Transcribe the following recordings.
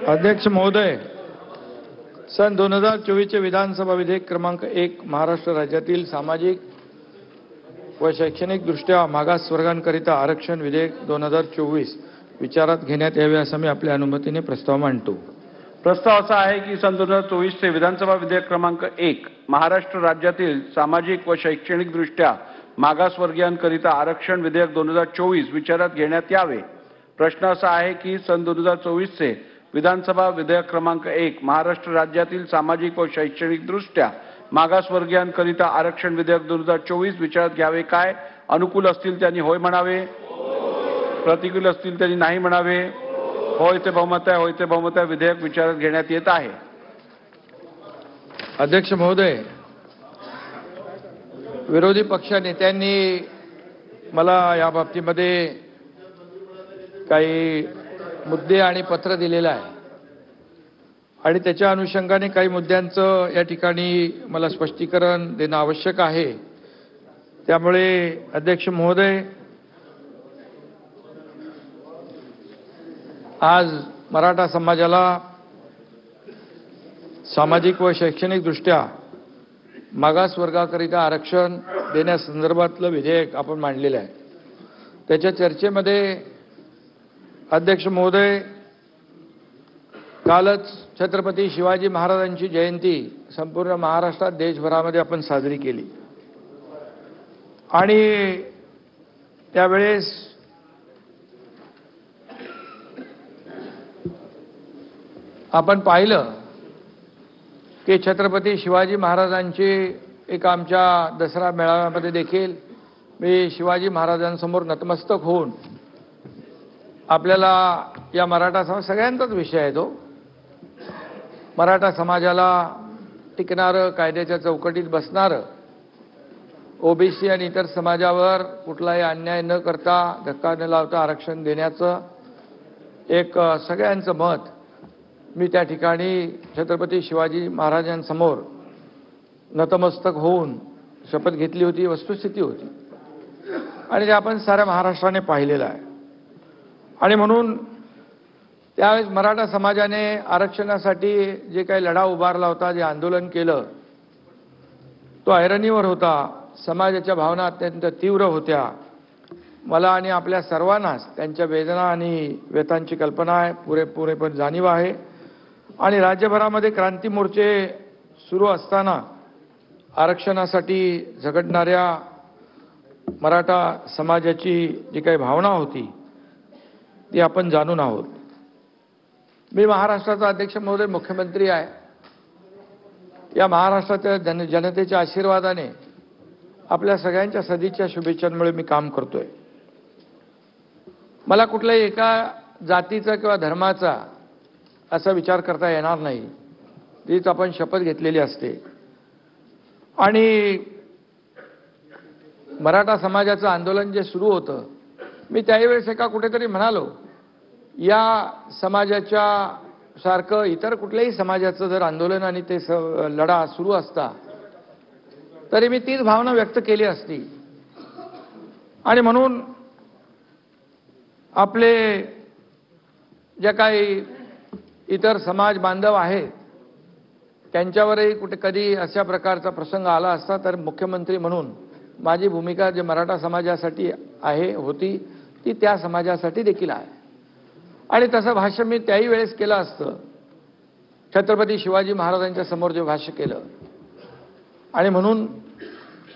अध्यक्ष महोदय, सन 2024 चे विधानसभा विधेयक क्रमांक 1 महाराष्ट्र राज्यातील सामाजिक व शैक्षणिक दृष्ट्या मागास वर्गांकरिता आरक्षण विधेयक 2024 विचारात घेण्यात यावे असं मी आपल्या अनुमतीने प्रस्ताव मांडतो। प्रस्ताव असा आहे की सन 2024 चे विधानसभा विधेयक क्रमांक 1 महाराष्ट्र राज्यातील सामाजिक व शैक्षणिक दृष्ट्या मागासवर्गीयांकरिता आरक्षण विधेयक 2024 विचारात घेण्यात यावे। प्रश्न असा आहे की सन 2024 चे विधानसभा विधेयक क्रमांक 1 महाराष्ट्र राज्यातील सामाजिक व शैक्षणिक दृष्ट्या मागासवर्गीयांकरिता आरक्षण विधेयक 2024 विचारात घ्यावे काय? अनुकूल असतील त्यांनी होय म्हणावे, प्रतिकूल असतील त्यांनी नाही म्हणावे। होय ते बहुमत आहे, होय ते बहुमत आहे। विधेयक विचारात घेण्यात येत आहे। अध्यक्ष महोदय, विरोधी पक्ष नेत्यांनी मला या बाबतीमध्ये काही मुद्दे आणि पत्र दिलेलं आहे आणि त्याच्या अनुषंगाने काही मुद्द्यांचं या ठिकाणी मला स्पष्टीकरण देणं आवश्यक आहे। त्यामुळे अध्यक्ष महोदय, आज मराठा समाजाला सामाजिक व शैक्षणिक दृष्ट्या मागास वर्गाकरिता आरक्षण देण्यासंदर्भातलं विधेयक आपण मांडलेलं आहे। त्याच्या चर्चेमध्ये अध्यक्ष महोदय, कालच छत्रपती शिवाजी महाराजांची जयंती संपूर्ण महाराष्ट्रात देशभरामध्ये आपण साजरी केली आणि त्यावेळेस आपण पाहिलं की छत्रपती शिवाजी महाराजांची एक आमच्या दसरा मेळाव्यामध्ये देखील मी शिवाजी महाराजांसमोर नतमस्तक होऊन आपल्याला या मराठा समाज सगळ्यांचाच विषय आहे तो, मराठा समाजाला टिकणारं, कायद्याच्या चौकटीत बसणारं, ओबीसी आणि इतर समाजावर कुठलाही अन्याय न करता, धक्का न लावता आरक्षण देण्याचं एक सगळ्यांचं मत मी त्या ठिकाणी छत्रपती शिवाजी महाराजांसमोर नतमस्तक होऊन शपथ घेतली होती। वस्तुस्थिती होती आणि ते आपण साऱ्या महाराष्ट्राने पाहिलेलं आहे आणि म्हणून त्यावेळेस मराठा समाजाने आरक्षणासाठी जे काही लढा उभारला होता, जे आंदोलन केलं, तो ऐरणीवर होता। समाजाच्या भावना अत्यंत तीव्र होत्या। मला आणि आपल्या सर्वांनाच त्यांच्या वेदना आणि व्यथांची कल्पना आहे, पुरेपूर जाणीव आहे आणि राज्यभरामध्ये क्रांती मोर्चे सुरू असताना आरक्षणासाठी झगडणाऱ्या मराठा समाजाची जी काही भावना होती ती आपण जाणून आहोत। मी महाराष्ट्राचा अध्यक्ष महोदय, मुख्यमंत्री आहे। या महाराष्ट्राच्या जनतेच्या आशीर्वादाने, आपल्या सगळ्यांच्या सदिच्छा शुभेच्छांमुळे मी काम करतोय। मला कुठल्याही एका जातीचा किंवा धर्माचा असा विचार करता येणार नाही, तीच आपण शपथ घेतलेली असते आणि मराठा समाजाचं आंदोलन जे सुरू होतं, मी त्यावेळेस एका कुठेतरी म्हणालो, या समाजाच्या सारखं इतर कुठल्याही समाजाचं जर आंदोलन आणि ते लढा सुरू असता तरी मी तीच भावना व्यक्त केली असती आणि म्हणून आपले जे काही इतर समाज बांधव आहेत त्यांच्यावरही कुठे कधी अशा प्रकारचा प्रसंग आला असता तर मुख्यमंत्री म्हणून माझी भूमिका जे मराठा समाजासाठी होती ती त्या समाजासाठी देखील आहे आणि तसं भाष्य मी त्याही वेळेस केलं असतं, छत्रपती शिवाजी महाराजांच्या समोर जे भाष्य केलं। आणि म्हणून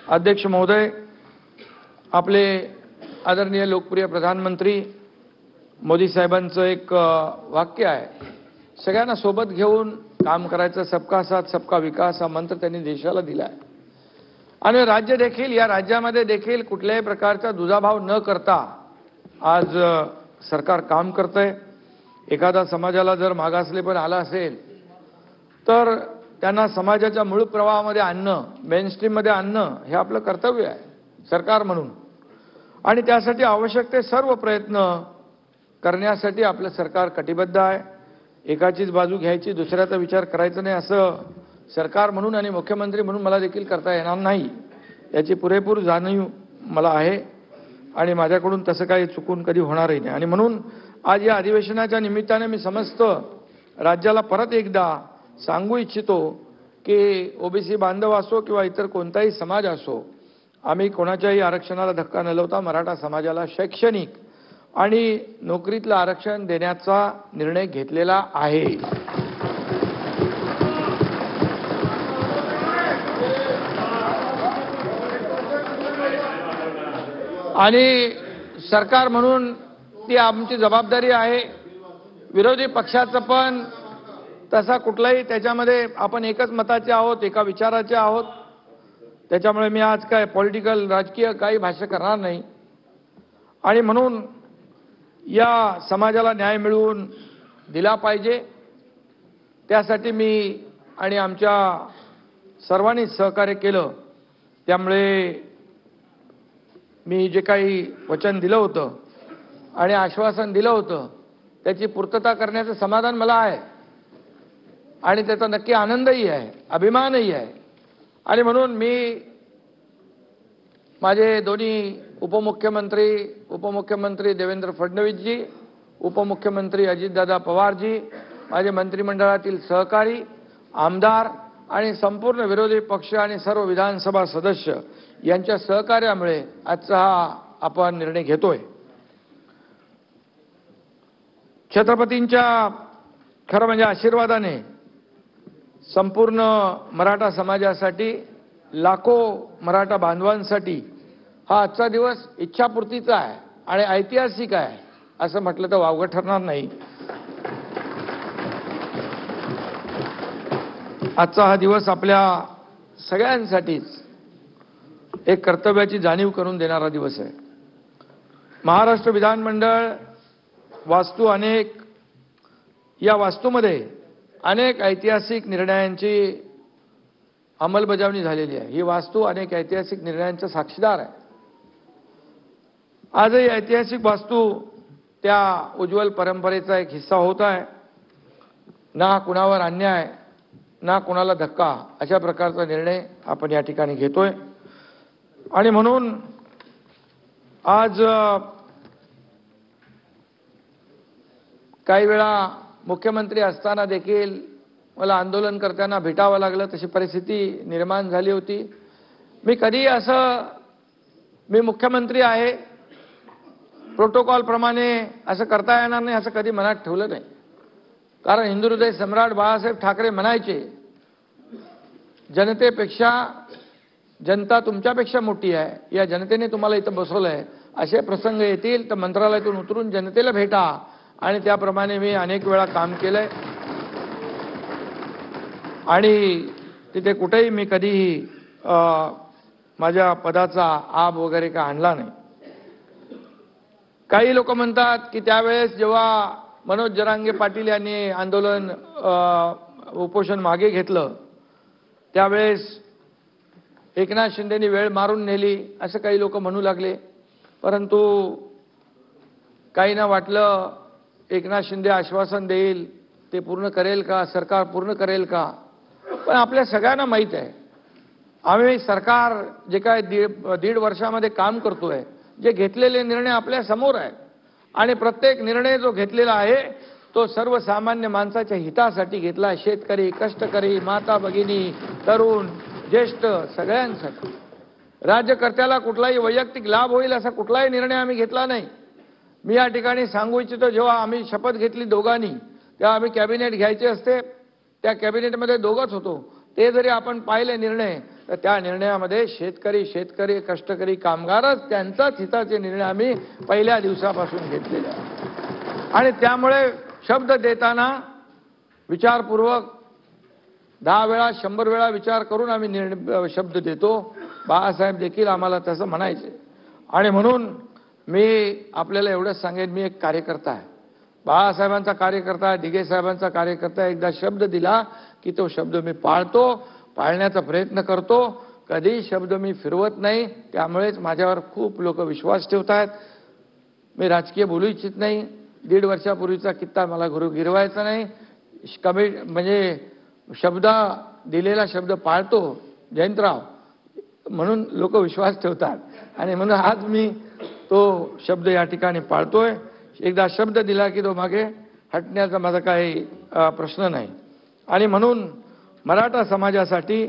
अध्यक्ष महोदय, आपले आदरणीय लोकप्रिय प्रधानमंत्री मोदी साहेबांचं एक वाक्य आहे, सगळ्यांना सोबत घेऊन काम करायचं, सबका साथ सबका विकास हा मंत्र त्यांनी देशाला दिला आहे आणि राज्य देखील, या राज्यामध्ये देखील कुठल्याही प्रकारचा दुजाभाव न करता आज सरकार काम करतंय। एखादा समाजाला जर मागासले पण आला असेल तर त्यांना समाजाच्या मूळ प्रवाहामध्ये आणणं, मेनस्ट्रीममध्ये आणणं हे आपलं कर्तव्य आहे सरकार म्हणून आणि त्यासाठी आवश्यक ते सर्व प्रयत्न करण्यासाठी आपलं सरकार कटिबद्ध आहे। एकाचीच बाजू घ्यायची, दुसऱ्याचा विचार करायचा नाही असं सरकार म्हणून आणि मुख्यमंत्री म्हणून मला देखील करता येणार नाही, याची पुरेपूर जाणीव मला आहे आणि माझ्याकडून तसं काही चुकून कधी होणारही नाही आणि म्हणून आज या अधिवेशनाच्या निमित्ताने मी समस्त राज्याला परत एकदा सांगू इच्छितो की ओबीसी बांधव असो किंवा इतर कोणताही समाज असो, आम्ही कोणाच्याही आरक्षणाला धक्का न लावता मराठा समाजाला शैक्षणिक आणि नोकरीतलं आरक्षण देण्याचा निर्णय घेतलेला आहे. आणि सरकार म्हणून ती आमची जबाबदारी आहे. विरोधी पक्षाचं पण तसा कुठलाही त्याच्यामध्ये आपण एकच मताचे आहोत, एका विचाराचे आहोत. त्याच्यामुळे मी आज काय पॉलिटिकल राजकीय काही भाष्य करणार नाही. आणि म्हणून या समाजाला न्याय मिळवून दिला पाहिजे, त्यासाठी मी आणि आमच्या सर्वांनी सहकार्य केलं. त्यामुळे मी जे काही वचन दिलं होतं आणि आश्वासन दिलं होतं त्याची पूर्तता करण्याचं समाधान मला आहे आणि त्याचा नक्की आनंदही आहे, अभिमानही आहे. आणि म्हणून मी माझे दोन्ही उपमुख्यमंत्री देवेंद्र फडणवीसजी, उपमुख्यमंत्री अजितदादा पवारजी, माझे मंत्रिमंडळातील सहकारी, आमदार आणि संपूर्ण विरोधी पक्ष आणि सर्व विधानसभा सदस्य यांच्या सहकार्यामुळे आजचा हा आपण निर्णय घेतोय. छत्रपतींच्या खरं म्हणजे आशीर्वादाने संपूर्ण मराठा समाजासाठी, लाखो मराठा बांधवांसाठी हा आजचा दिवस इच्छापूर्तीचा आहे आणि ऐतिहासिक आहे असं म्हटलं तर वावगं ठरणार नाही. आजचा हा दिवस आपल्या सगळ्यांसाठीच एक कर्तव्याची जाणीव करून देणारा दिवस आहे. महाराष्ट्र विधानमंडळ वास्तू अनेक, या वास्तूमध्ये अनेक ऐतिहासिक निर्णयांची अंमलबजावणी झालेली आहे. ही वास्तू अनेक ऐतिहासिक निर्णयांचा साक्षीदार आहे. आजही ऐतिहासिक वास्तू त्या उज्ज्वल परंपरेचा एक हिस्सा होत आहे. ना कुणावर अन्याय, ना कुणाला धक्का अशा प्रकारचा निर्णय आपण या ठिकाणी घेतोय. आणि म्हणून आज काही वेळा मुख्यमंत्री असताना देखील मला आंदोलनकर्त्यांना भेटावं लागलं, तशी परिस्थिती निर्माण झाली होती. मी कधी मी मुख्यमंत्री आहे, प्रोटोकॉल प्रमाणे असं करता येणार नाही असं कधी मनात ठेवलं नाही. कारण हिंदुहृदय सम्राट बाळासाहेब ठाकरे म्हणायचे, जनतेपेक्षा जनता तुमच्यापेक्षा मोठी आहे, या जनतेने तुम्हाला इथं बसवलंय, असे प्रसंग येतील तर मंत्रालयातून उतरून जनतेला भेटा. आणि त्याप्रमाणे मी अनेक वेळा काम केलंय आणि तिथे कुठेही मी कधीही माझ्या पदाचा आब वगैरे का आणला नाही. काही लोक म्हणतात की त्यावेळेस जेव्हा मनोज जरांगे पाटील यांनी आंदोलन उपोषण मागे घेतलं त्यावेळेस एकनाथ शिंदेनी वेळ मारून नेली असं काही लोक म्हणू लागले. परंतु काहींना वाटलं एकनाथ शिंदे आश्वासन देईल, ते पूर्ण करेल का, सरकार पूर्ण करेल का. पण आपल्या सगळ्यांना माहीत आहे आम्ही सरकार जे काय दीड वर्षामध्ये काम करतोय, जे घेतलेले निर्णय आपल्या समोर आहेत आणि प्रत्येक निर्णय जो घेतलेला आहे तो सर्वसामान्य माणसाच्या हितासाठी घेतला. शेतकरी, कष्टकरी, माता भगिनी, तरुण, ज्येष्ठ सगळ्यांसाठी. राज्यकर्त्याला कुठलाही वैयक्तिक लाभ होईल असा कुठलाही निर्णय आम्ही घेतला नाही. मी या ठिकाणी सांगू इच्छितो, जेव्हा आम्ही शपथ घेतली दोघांनी तेव्हा आम्ही कॅबिनेट घ्यायचे असते, त्या कॅबिनेटमध्ये दोघंच होतो. ते जरी आपण पाहिले निर्णय तर त्या निर्णयामध्ये शेतकरी, कष्टकरी, कामगारच त्यांचाच हिताचे निर्णय आम्ही पहिल्या दिवसापासून घेतलेले आहेत. आणि त्यामुळे शब्द देताना विचारपूर्वक 10 वेळा 100 वेळा विचार करून आम्ही शब्द देतो. बाळासाहेब देखील आम्हाला तसं म्हणायचे. आणि म्हणून मी आपल्याला एवढंच सांगेन, मी एक कार्यकर्ता आहे, बाळासाहेबांचा कार्यकर्ता आहे, दिघे साहेबांचा कार्यकर्ता आहे. एकदा शब्द दिला की तो शब्द मी पाळतो, पाळण्याचा प्रयत्न करतो. कधी शब्द मी फिरवत नाही. त्यामुळेच माझ्यावर खूप लोक विश्वास ठेवत आहेत. मी राजकीय बोलू इच्छित नाही. 1.5 वर्षापूर्वीचा किस्सा मला गिरवायचा नाही. म्हणजे दिलेला शब्द पाळतो जयंतराव, म्हणून लोक विश्वास ठेवतात आणि म्हणून आज मी तो शब्द या ठिकाणी पाळतोय. एकदा शब्द दिला की तो मागे हटण्याचा माझा काही प्रश्न नाही. आणि म्हणून मराठा समाजासाठी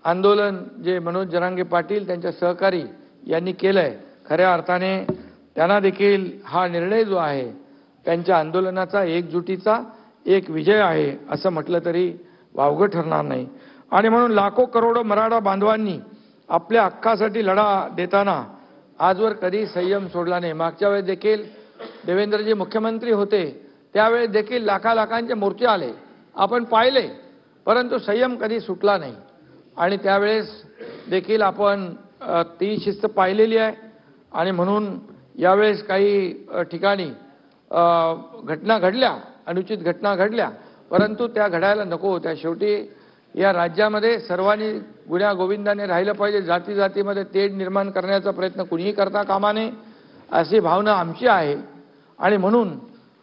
आंदोलन जे मनोज जरांगे पाटील त्यांच्या सहकारी यांनी केलंय, खऱ्या अर्थाने त्यांना देखील हा निर्णय जो आहे त्यांच्या आंदोलनाचा एकजुटीचा एक विजय आहे असं म्हटलं तरी वावगं ठरणार नाही. आणि म्हणून लाखो करोडो मराठा बांधवांनी आपल्या हक्कासाठी लढा देताना आजवर कधी संयम सोडला नाही. मागच्या वेळेस देखील देवेंद्रजी मुख्यमंत्री होते त्यावेळेस देखील लाखांचे मोर्चे आले, आपण पाहिले, परंतु संयम कधी सुटला नाही. आणि त्यावेळेस देखील आपण ती शिस्त पाहिलेली आहे. आणि म्हणून यावेळेस काही ठिकाणी घटना घडल्या, अनुचित घटना घडल्या, परंतु त्या घडायला नको होत्या. शेवटी या राज्यामध्ये सर्वांनी गुण्या गोविंदाने राहिलं पाहिजे. जाती जातीमध्ये तेढ निर्माण करण्याचा प्रयत्न कुणीही करता कामा नये अशी भावना आमची आहे. आणि म्हणून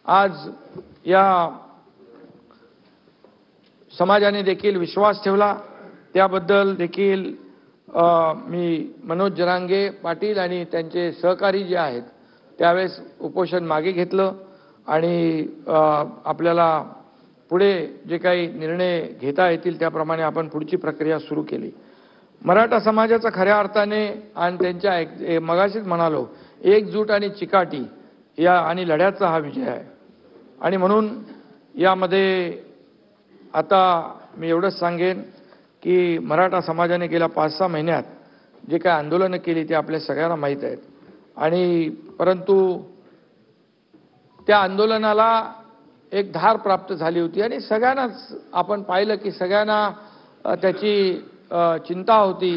आज या समाजाने देखील विश्वास ठेवला, त्याबद्दल देखील मी मनोज जरांगे पाटील आणि त्यांचे सहकारी जे आहेत त्यावेळेस उपोषण मागे घेतलं आणि आपल्याला पुढे जे काही निर्णय घेता येतील त्याप्रमाणे आपण पुढची प्रक्रिया सुरू केली. मराठा समाजाचा खऱ्या अर्थाने आणि त्यांच्या मगाशीच म्हणालो एकजूट आणि चिकाटी या आणि लढ्याचा हा विजय आहे. आणि म्हणून यामध्ये आता मी एवढंच सांगेन की मराठा समाजाने गेल्या 5-6 महिन्यात जे काही आंदोलनं केली ते आपल्या सगळ्यांना माहीत आहेत. आणि परंतु त्या आंदोलनाला एक धार प्राप्त झाली होती आणि सगळ्यांनाच आपण पाहिलं की सगळ्यांना त्याची चिंता होती.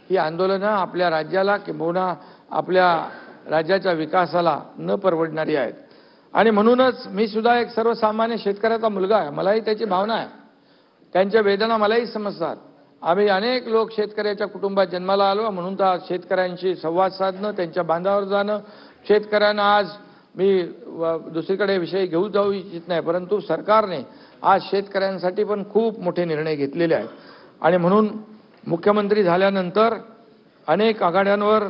ही आंदोलनं आपल्या राज्याला किंबहुना आपल्या राज्याच्या विकासाला न परवडणारी आहेत. आणि म्हणूनच मी सुद्धा एक सर्वसामान्य शेतकऱ्याचा मुलगा आहे, मलाही त्याची भावना आहे, त्यांच्या वेदना मलाही समजतात. आम्ही अनेक लोक शेतकऱ्याच्या कुटुंबात जन्माला आलो, म्हणून तर शेतकऱ्यांशी संवाद साधणं, त्यांच्या बांधावर जाणं, शेतकऱ्यांना आज मी दुसरीकडे विषय घेऊ जाऊ इच्छित नाही, परंतु सरकारने आज शेतकऱ्यांसाठी पण खूप मोठे निर्णय घेतलेले आहेत. आणि म्हणून मुख्यमंत्री झाल्यानंतर अनेक आघाड्यांवर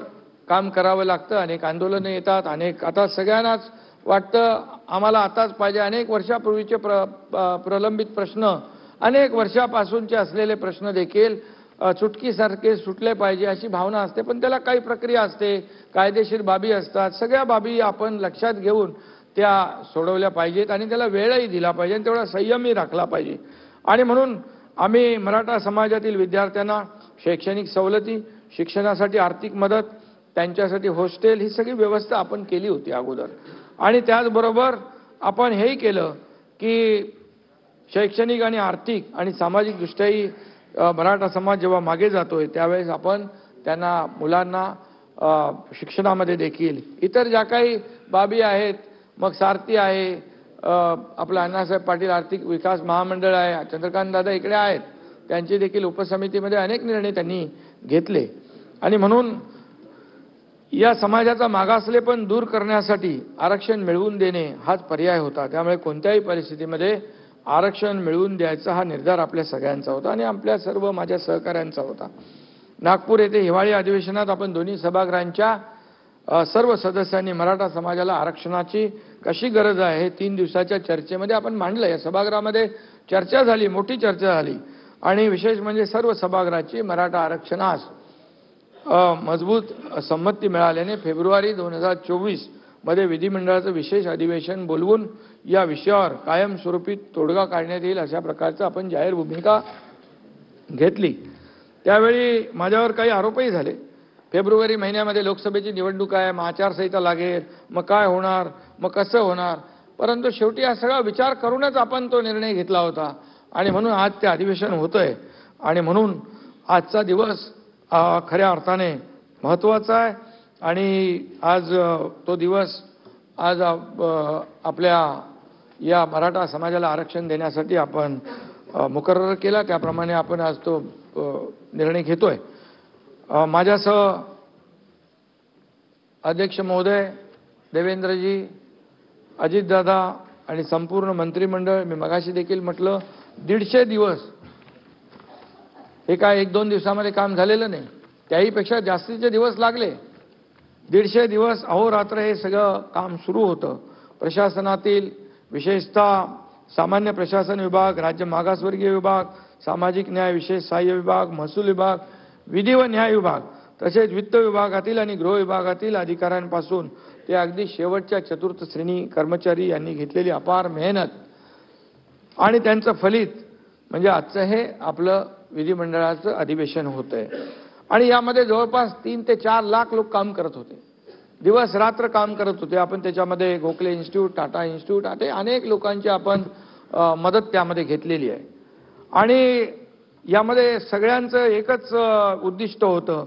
काम करावं लागतं, अनेक आंदोलनं येतात, अनेक आता सगळ्यांनाच वाटतं आम्हाला आताच पाहिजे. अनेक वर्षापूर्वीचे प्रलंबित प्रश्न, अनेक वर्षापासूनचे असलेले प्रश्न देखील चुटकीसारखे सुटले पाहिजे अशी भावना असते. पण त्याला काही प्रक्रिया असते, कायदेशीर बाबी असतात, सगळ्या बाबी आपण लक्षात घेऊन त्या सोडवल्या पाहिजेत आणि त्याला वेळही दिला पाहिजे आणि तेवढा संयमही राखला पाहिजे. आणि म्हणून आम्ही मराठा समाजातील विद्यार्थ्यांना शैक्षणिक सवलती, शिक्षणासाठी आर्थिक मदत, त्यांच्यासाठी हॉस्टेल ही सगळी व्यवस्था आपण केली होती अगोदर. आणि त्याचबरोबर आपण हेही केलं की शैक्षणिक आणि आर्थिक आणि सामाजिक दृष्ट्याही मराठा समाज जेव्हा मागे जातोय त्यावेळेस आपण त्यांना मुलांना शिक्षणामध्ये देखील इतर ज्या काही बाबी आहेत, मग सारथी आहे, आपलं अण्णासाहेब पाटील आर्थिक विकास महामंडळ आहे, चंद्रकांत दादा इकडे आहेत, त्यांची देखील उपसमितीमध्ये अनेक निर्णय त्यांनी घेतले. आणि म्हणून या समाजाचा मागासलेपण दूर करण्यासाठी आरक्षण मिळवून देणे हाच पर्याय होता. त्यामुळे कोणत्याही परिस्थितीमध्ये आरक्षण मिळवून द्यायचा हा निर्धार आपल्या सगळ्यांचा होता आणि आपल्या सर्व माझ्या सहकाऱ्यांचा होता. नागपूर येथे हिवाळी अधिवेशनात आपण दोन्ही सभागृहांच्या सर्व सदस्यांनी मराठा समाजाला आरक्षणाची कशी गरज आहे हे 3 दिवसाच्या चर्चेमध्ये आपण मांडलं. या सभागृहामध्ये चर्चा झाली, मोठी चर्चा झाली आणि विशेष म्हणजे सर्व सभागृहाची मराठा आरक्षणास मजबूत संमती मिळाल्याने फेब्रुवारी 2024 मध्ये विधिमंडळाचं विशेष अधिवेशन बोलवून या विषयावर कायमस्वरूपी तोडगा काढण्यात येईल अशा प्रकारचं आपण जाहीर भूमिका घेतली. त्यावेळी माझ्यावर काही आरोपही झाले. फेब्रुवारी महिन्यामध्ये लोकसभेची निवडणूक आहे, मग आचारसंहिता लागेल, मग काय होणार, मग कसं होणार. परंतु शेवटी हा सगळा विचार करूनच आपण तो निर्णय घेतला होता आणि म्हणून आज ते अधिवेशन होतंय. आणि म्हणून आजचा दिवस खऱ्या अर्थाने महत्त्वाचा आहे आणि आज तो दिवस आज आपल्या या मराठा समाजाला आरक्षण देण्यासाठी आपण मुकर्रर केला, त्याप्रमाणे आपण आज तो निर्णय घेतोय. माझ्यासह अध्यक्ष महोदय, देवेंद्रजी, अजितदादा आणि संपूर्ण मंत्रिमंडळ, मी मगाशी देखील म्हटलं 150 दिवस हे काय 1-2 दिवसामध्ये काम झालेलं नाही, त्याहीपेक्षा जास्तीचे दिवस लागले. 150 दिवस अहोरात्र हे सगळं काम सुरू होतं. प्रशासनातील विशेषतः सामान्य प्रशासन विभाग, राज्य मागासवर्गीय विभाग, सामाजिक न्याय विशेष सहाय्य विभाग, महसूल विभाग, विधी व न्याय विभाग तसेच वित्त विभागातील आणि गृह विभागातील अधिकाऱ्यांपासून ते अगदी शेवटच्या चतुर्थ श्रेणी कर्मचारी यांनी घेतलेली अपार मेहनत आणि त्यांचं फलित म्हणजे आजचं हे आपलं विधिमंडळाचं अधिवेशन होतंय. आणि यामध्ये जवळपास 3 ते 4 लाख लोक काम करत होते, दिवस रात्र काम करत होते. आपण त्याच्यामध्ये गोखले इन्स्टिट्यूट, टाटा इन्स्टिट्यूट असे अनेक लोकांची आपण मदत त्यामध्ये घेतलेली आहे. आणि यामध्ये सगळ्यांचं एकच उद्दिष्ट होतं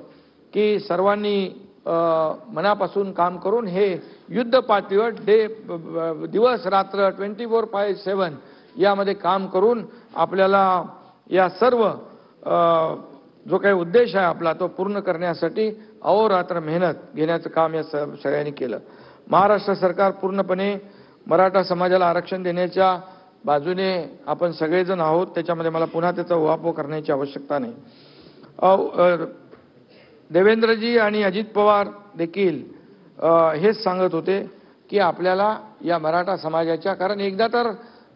की सर्वांनी मनापासून काम करून हे युद्ध पातळीवर दिवस रात्र 24/7 यामध्ये काम करून आपल्याला या सर्व जो काही उद्देश आहे आपला तो पूर्ण करण्यासाठी अहोरात्र मेहनत घेण्याचं काम या सगळ्यांनी केलं. महाराष्ट्र सरकार पूर्णपणे मराठा समाजाला आरक्षण देण्याच्या बाजूने आपण सगळेजण आहोत. त्याच्यामध्ये मला पुन्हा त्याचा उहापोह करण्याची आवश्यकता नाही. देवेंद्रजी आणि अजित पवार देखील हेच सांगत होते की आपल्याला या मराठा समाजाच्या, कारण एकदा तर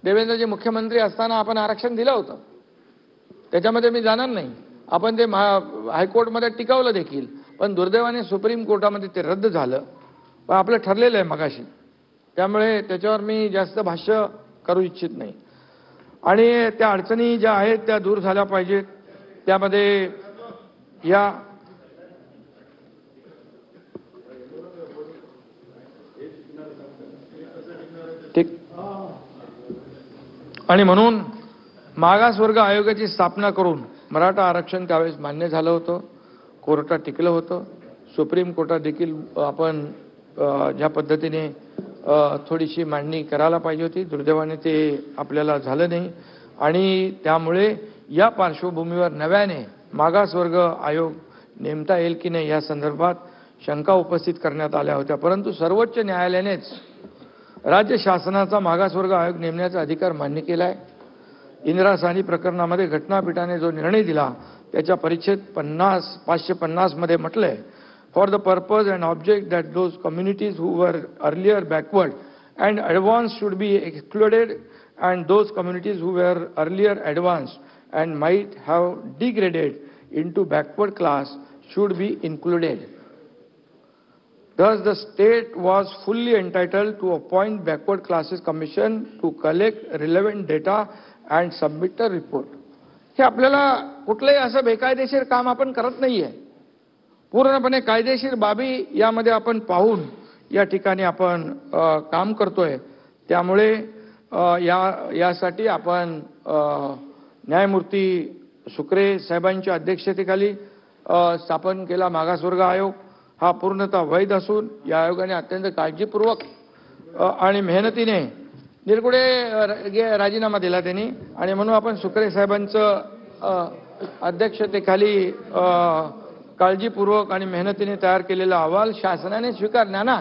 देवेंद्रजी मुख्यमंत्री असताना आपण आरक्षण दिलं होतं, त्याच्यामध्ये मी जाणार नाही. आपण ते हायकोर्टमध्ये टिकवलं देखील, पण दुर्दैवाने सुप्रीम कोर्टामध्ये ते रद्द झालं. पण आपलं ठरलेलं आहे मगाशी, त्यामुळे त्याच्यावर मी जास्त भाष्य करू इच्छित नाही. आणि त्या अडचणी ज्या आहेत त्या दूर झाल्या पाहिजेत. त्यामध्ये या ठीक आणि म्हणून मागासवर्ग आयोगाची स्थापना करून मराठा आरक्षण त्यावेळेस मान्य झालं होतं, कोर्टात टिकलं होतं. सुप्रीम कोर्टात देखील आपण ज्या पद्धतीने थोडीशी मांडणी करायला पाहिजे होती, दुर्दैवाने ते आपल्याला झालं नाही. आणि त्यामुळे या पार्श्वभूमीवर नव्याने मागासवर्ग आयोग नेमता येईल की नाही या संदर्भात शंका उपस्थित करण्यात आल्या होत्या. परंतु सर्वोच्च न्यायालयानेच राज्य शासनाचा मागासवर्ग आयोग नेमण्याचा अधिकार मान्य केला आहे. इंदिरा साहनी प्रकरणामध्ये घटनापीठाने जो निर्णय दिला त्याच्या परिच्छेद 550 मध्ये म्हटलंय, for the purpose and object that those communities who were earlier backward and advance should be excluded and those communities who were earlier advance and might have degraded into backward class should be included. Thus, the state was fully entitled to appoint backward classes commission to collect relevant data and submit a report. हे आपल्याला कुठलंही असं बेकायदेशीर काम आपण करत नाहीये. पूर्णपणे कायदेशीर बाबी यामध्ये आपण पाहून या ठिकाणी आपण काम करतोय. त्यामुळे यासाठी आपण न्यायमूर्ती शुक्रे साहेबांच्या अध्यक्षतेखाली स्थापन केला मागासवर्ग आयोग. हा पूर्णतः वैध असून या आयोगाने अत्यंत काळजीपूर्वक आणि मेहनतीने निरगुडे राजीनामा दिला त्यांनी. आणि म्हणून आपण शुक्रे साहेबांचं अध्यक्षतेखाली काळजीपूर्वक आणि मेहनतीने तयार केलेला अहवाल शासनाने स्वीकारला ना.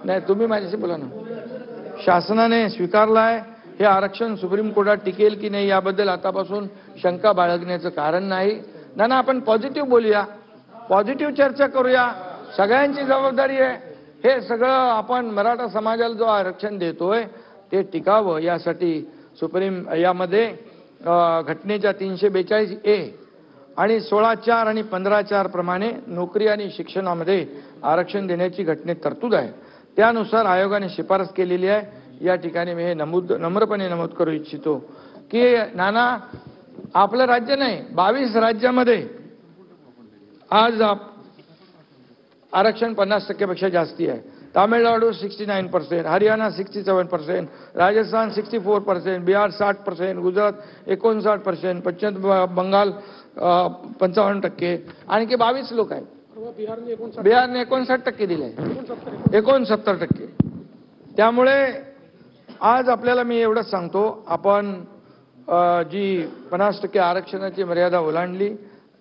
नाही, तुम्ही माझ्याशी बोला ना. शासनाने स्वीकारला आहे. हे आरक्षण सुप्रीम कोर्टात टिकेल की नाही याबद्दल आतापासून शंका बाळगण्याचं कारण नाही. ना आपण पॉझिटिव्ह बोलूया, पॉझिटिव्ह चर्चा करूया. सगळ्यांची जबाबदारी आहे. हे सगळं आपण मराठा समाजाला जो आरक्षण देतोय ते टिकावं यासाठी यामध्ये घटनेच्या 342A आणि 16(4) आणि 15(4) प्रमाणे नोकरी आणि शिक्षणामध्ये आरक्षण देण्याची घटनेत तरतूद आहे. त्यानुसार आयोगाने शिफारस केलेली आहे. या ठिकाणी मी हे नम्रपणे नमूद करू इच्छितो की नाना आपलं राज्य नाही, 22 राज्यामध्ये आज आरक्षण 50% पेक्षा जास्ती आहे. तामिळनाडू 69%, हरियाणा 67%, राजस्थान 64%, बिहार 60%, गुजरात 59%, पश्चिम बंगाल 55%, आणखी 22 लोक आहेत. बिहारने 59% दिले, 69%. त्यामुळे आज आपल्याला मी एवढंच सांगतो, आपण जी 50% आरक्षणाची मर्यादा ओलांडली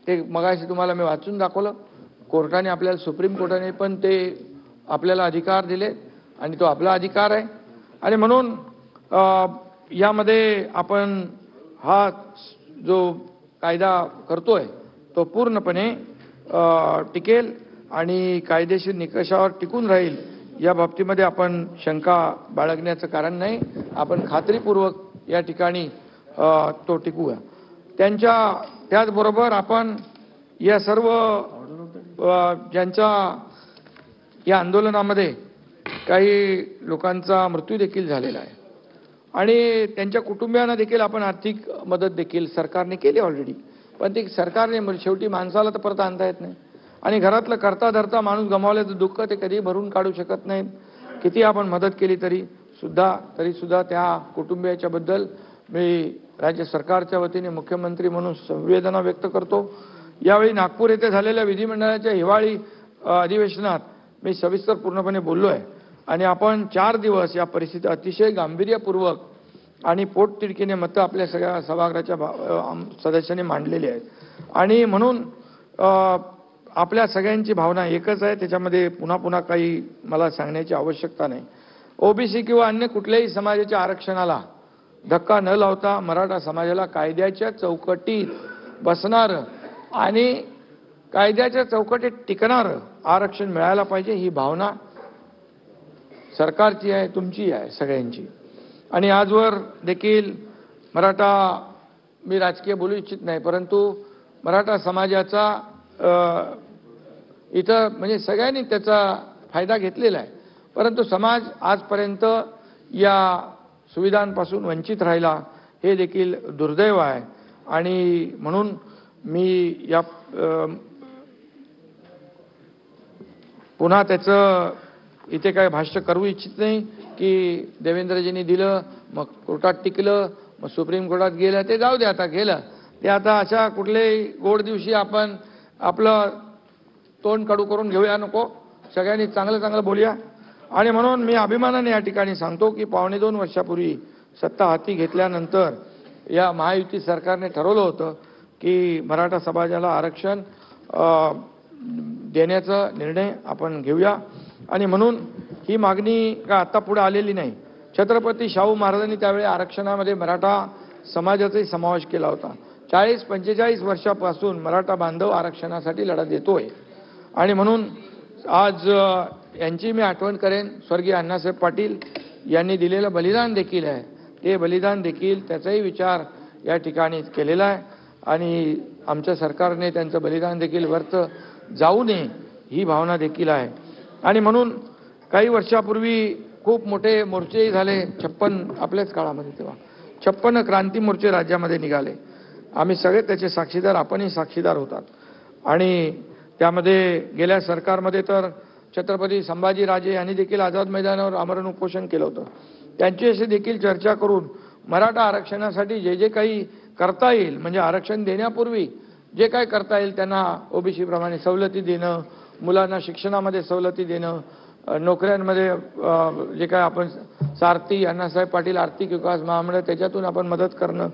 ते मगाशी तुम्हाला मी वाचून दाखवलं. कोर्टाने आपल्याला, सुप्रीम कोर्टाने पण ते आपल्याला अधिकार दिले आणि तो आपला अधिकार आहे. आणि म्हणून यामध्ये आपण हा जो कायदा करतोय तो पूर्णपणे टिकेल आणि कायदेशीर निकषावर टिकून राहील या बाबतीमध्ये आपण शंका बाळगण्याचं कारण नाही. आपण खात्रीपूर्वक या ठिकाणी तो टिकूया. त्याचबरोबर आपण या सर्व ज्यांच्या या आंदोलनामध्ये काही लोकांचा मृत्यू देखील झालेला आहे आणि त्यांच्या कुटुंबियांना देखील आपण आर्थिक मदत देखील सरकारने केली ऑलरेडी. पण ती सरकारने शेवटी माणसाला तर परत आणता येत नाही आणि घरातलं करता धरता माणूस गमावल्याचं दुःख ते कधी भरून काढू शकत नाहीत. किती आपण मदत केली तरी सुद्धा त्या कुटुंबियाच्या बद्दल मी राज्य सरकारच्या वतीने मुख्यमंत्री म्हणून संवेदना व्यक्त करतो. यावेळी नागपूर येथे झालेल्या विधिमंडळाच्या हिवाळी अधिवेशनात मी सविस्तर पूर्णपणे बोललो आहे आणि आपण 4 दिवस या परिस्थिती अतिशय गांभीर्यपूर्वक आणि पोटतिडकीने मतं आपल्या सगळ्या सभागृहाच्या सदस्यांनी मांडलेली आहेत आणि म्हणून आपल्या सगळ्यांची भावना एकच आहे. त्याच्यामध्ये पुन्हा काही मला सांगण्याची आवश्यकता नाही. ओबीसी किंवा अन्य कुठल्याही समाजाच्या आरक्षणाला धक्का न लावता मराठा समाजाला कायद्याच्या चौकटीत बसणारं आणि कायद्याच्या चौकटीत टिकणारं आरक्षण मिळायला पाहिजे. ही भावना सरकारची आहे, तुमची आहे, सगळ्यांची. आणि आजवर देखील मी राजकीय बोलू इच्छित नाही, परंतु मराठा समाजाचा इथं म्हणजे सगळ्यांनी त्याचा फायदा घेतलेला आहे, परंतु समाज आजपर्यंत या सुविधांपासून वंचित राहिला, हे देखील दुर्दैव आहे. आणि म्हणून मी या पुन्हा त्याचं इथे काय भाष्य करू इच्छित नाही की देवेंद्रजींनी दिलं, मग कोर्टात टिकलं, मग सुप्रीम कोर्टात गेलं, ते जाऊ दे, आता गेलं ते. आता अशा कुठल्याही गोड दिवशी आपण आपलं तोंड कडू करून घेऊया नको, सगळ्यांनी चांगलं बोलूया. आणि म्हणून मी अभिमानाने या ठिकाणी सांगतो की 2.25 वर्षापूर्वी सत्ता हाती घेतल्यानंतर या महायुती सरकारने ठरवलं होतं की मराठा समाजाला आरक्षण देण्याचा निर्णय आपण घेऊया. आणि म्हणून ही मागणी का आता पुढे आलेली नाही. छत्रपती शाहू महाराजांनी त्यावेळी आरक्षणामध्ये मराठा समाजाचाही समावेश केला होता. 40-45 वर्षापासून मराठा बांधव आरक्षणासाठी लढा देतोय. आणि म्हणून आज यांची मी आठवण करेन, स्वर्गीय अण्णासाहेब पाटील यांनी दिलेलं बलिदान देखील आहे. ते बलिदान देखील त्याचाही विचार या ठिकाणी केलेला आहे आणि आमच्या सरकारने त्यांचं बलिदान देखील व्यर्थ जाऊ नये ही भावना देखील आहे. आणि म्हणून काही वर्षापूर्वी खूप मोठे मोर्चेही झाले, 56 आपल्याच काळामध्ये, तेव्हा 56 क्रांती मोर्चे राज्यामध्ये निघाले. आम्ही सगळे त्याचे साक्षीदार, आपणही साक्षीदार होतात. आणि त्यामध्ये गेल्या सरकारमध्ये तर छत्रपती संभाजीराजे यांनी देखील आझाद मैदानावर आमरण उपोषण केलं होतं. त्यांच्याशी देखील चर्चा करून मराठा आरक्षणासाठी जे काही करता येईल, म्हणजे आरक्षण देण्यापूर्वी जे काय करता येईल त्यांना ओबीसी प्रमाणे सवलती देणं, मुलांना शिक्षणामध्ये सवलती देणं, नोकऱ्यांमध्ये जे काय आपण सारथी अण्णासाहेब पाटील आर्थिक विकास महामंडळ त्याच्यातून आपण मदत करणं,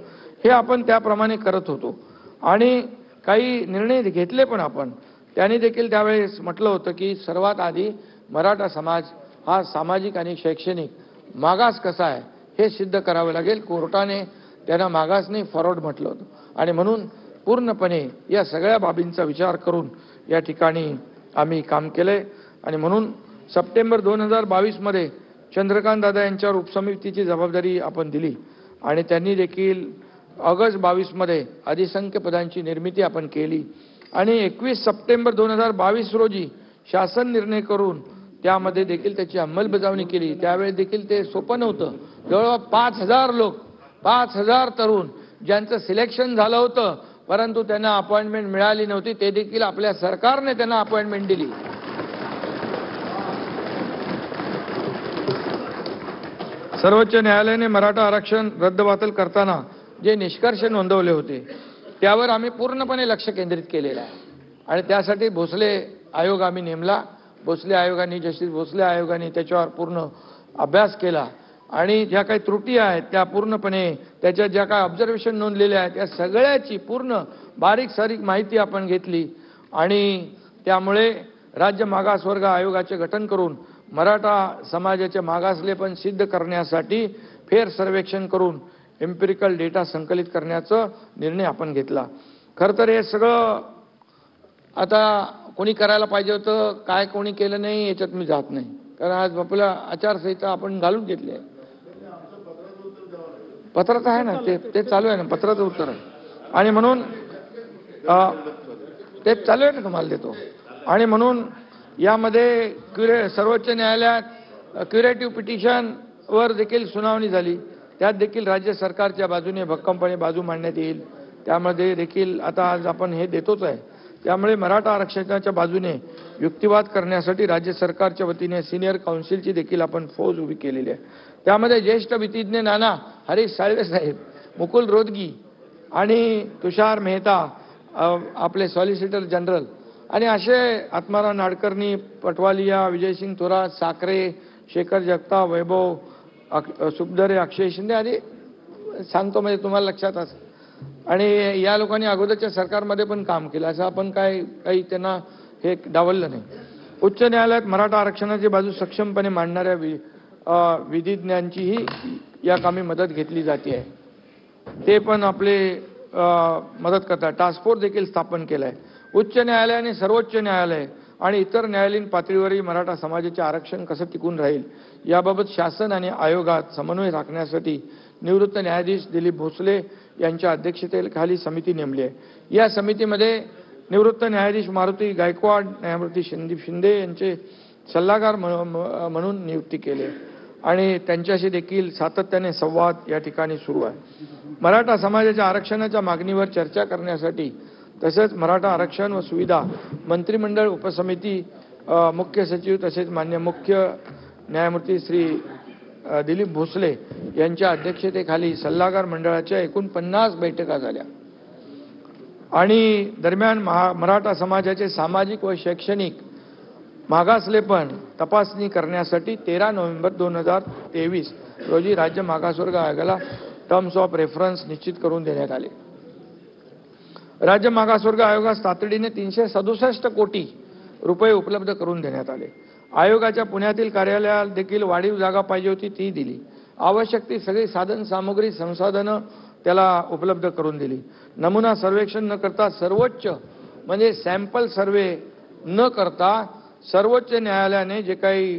हे आपण त्याप्रमाणे करत होतो. आणि काही निर्णय घेतले पण आपण. त्यांनी देखील त्यावेळेस म्हटलं होतं की सर्वात आधी मराठा समाज हा सामाजिक आणि शैक्षणिक मागास कसा आहे हे सिद्ध करावं लागेल. कोर्टाने त्यांना मागास नाही फॉरवर्ड म्हटलं होतं. आणि म्हणून पूर्णपणे या सगळ्या बाबींचा विचार करून या ठिकाणी आम्ही काम केलंय. आणि म्हणून सप्टेंबर 2022 मध्ये चंद्रकांत दादा यांच्यावर उपसमितीची जबाबदारी आपण दिली आणि त्यांनी देखील ऑगस्ट 22 मध्ये अधिसंख्य पदांची निर्मिती आपण केली. आणि 21 सप्टेंबर 2022 रोजी शासन निर्णय करून त्यामध्ये देखील त्याची अंमलबजावणी केली. त्यावेळी देखील ते सोपं नव्हतं. जवळपास 5,000 लोक, 5,000 तरुण ज्यांचं सिलेक्शन झालं होतं, परंतु त्यांना अपॉइंटमेंट मिळाली नव्हती. ते देखील आपल्या सरकारने त्यांना अपॉइंटमेंट दिली. सर्वोच्च न्यायालयाने मराठा आरक्षण रद्दबातल करताना जे निष्कर्ष नोंदवले होते त्यावर आम्ही पूर्णपणे लक्ष केंद्रित केलेलं आहे. आणि त्यासाठी भोसले आयोग आम्ही नेमला. भोसले आयोगाने, जस्टिस भोसले आयोगाने त्याच्यावर पूर्ण अभ्यास केला आणि ज्या काही त्रुटी आहेत त्या पूर्णपणे, त्याच्या ज्या काही ऑब्झर्वेशन नोंदलेल्या आहेत त्या सगळ्याची पूर्ण बारीक सारीक माहिती आपण घेतली. आणि त्यामुळे राज्य मागासवर्ग आयोगाचे गठन करून मराठा समाजाचे मागासलेपण सिद्ध करण्यासाठी फेर सर्वेक्षण करून एम्पिरिकल डेटा संकलित करण्याचा निर्णय आपण घेतला. खरं तर हे सगळं आता कोणी करायला पाहिजे होतं, काय कोणी केलं नाही याच्यात मी जात नाही. कारण आज आपल्या आचारसंहिता आपण घालून घेतली आहे. पत्रात आहे ना, ते चालू आहे ना, पत्राचं उत्तर आहे. आणि म्हणून ते चालू आहे ना, तुम्हाला देतो. आणि म्हणून यामध्ये सर्वोच्च न्यायालयात क्युरेटिव्ह पिटिशन वर देखील सुनावणी झाली. त्यात देखील राज्य सरकारच्या बाजूने भक्कमपणे बाजू मांडण्यात येईल. त्यामध्ये देखील आता आज आपण हे देतोच आहे. त्यामुळे मराठा आरक्षणाच्या बाजूने युक्तिवाद करण्यासाठी राज्य सरकारच्या वतीने सिनियर काउन्सिलची देखील आपण फौज उभी केलेली आहे. त्यामध्ये ज्येष्ठ विधिज्ञ नाना हरीश साळवे साहेब, मुकुल रोदगी आणि तुषार मेहता, आपले सॉलिसिटर जनरल, आणि असे आत्माराम नाडकर्णी, पटवालिया, विजयसिंग थोरात, साखरे, शेखर जगताप, वैभव सुखदरे, अक्षय शिंदे आदी सांगतो, म्हणजे तुम्हाला लक्षात असं. आणि या लोकांनी अगोदरच्या सरकारमध्ये पण काम केलं, असं आपण काही त्यांना हे डावललं नाही. उच्च न्यायालयात मराठा आरक्षणाची बाजू सक्षमपणे मांडणाऱ्या विधिज्ञांचीही या कामी मदत घेतली जाते आहे. ते पण आपले मदत करतात. टास्क फोर्स देखील स्थापन केला आहे. उच्च न्यायालय आणि सर्वोच्च न्यायालय आणि इतर न्यायालयीन पातळीवरही मराठा समाजाचे आरक्षण कसं टिकून राहील याबाबत शासन आणि आयोगात समन्वय राखण्यासाठी निवृत्त न्यायाधीश दिलीप भोसले यांच्या अध्यक्षतेखाली समिती नेमली आहे. या समितीमध्ये निवृत्त न्यायाधीश मारुती गायकवाड, न्यायमूर्ती संदीप शिंदे यांचे सल्लागार म्हणून नियुक्ती केली आणि त्यांच्याशी देखील सातत्याने संवाद या ठिकाणी सुरू आहे. मराठा समाजाच्या आरक्षणाच्या मागणीवर चर्चा करण्यासाठी तसेच मराठा आरक्षण व सुविधा मंत्रिमंडळ उपसमिती, मुख्य सचिव तसेच मान्य मुख्य न्यायमूर्ती श्री दिलीप भोसले यांच्या अध्यक्षतेखाली सल्लागार मंडळाच्या एकूण 50 बैठका झाल्या. आणि दरम्यान मराठा समाजाचे सामाजिक व शैक्षणिक मागासलेपण तपासणी करण्यासाठी 13 नोव्हेंबर 2023 रोजी राज्य मागासवर्ग आयोगाला टर्म्स ऑफ रेफरन्स निश्चित करून देण्यात आले. राज्य मागासवर्ग आयोगास तातडीने 367 कोटी रुपये उपलब्ध करून देण्यात आले. आयोगाच्या पुण्यातील कार्यालयात देखील वाढीव जागा पाहिजे होती, ती दिली. आवश्यक ती सगळी साधन सामुग्री संसाधनं त्याला उपलब्ध करून दिली. नमुना सर्वेक्षण न करता सर्वोच्च म्हणजे सॅम्पल सर्वे न करता सर्वोच्च न्यायालयाने जे काही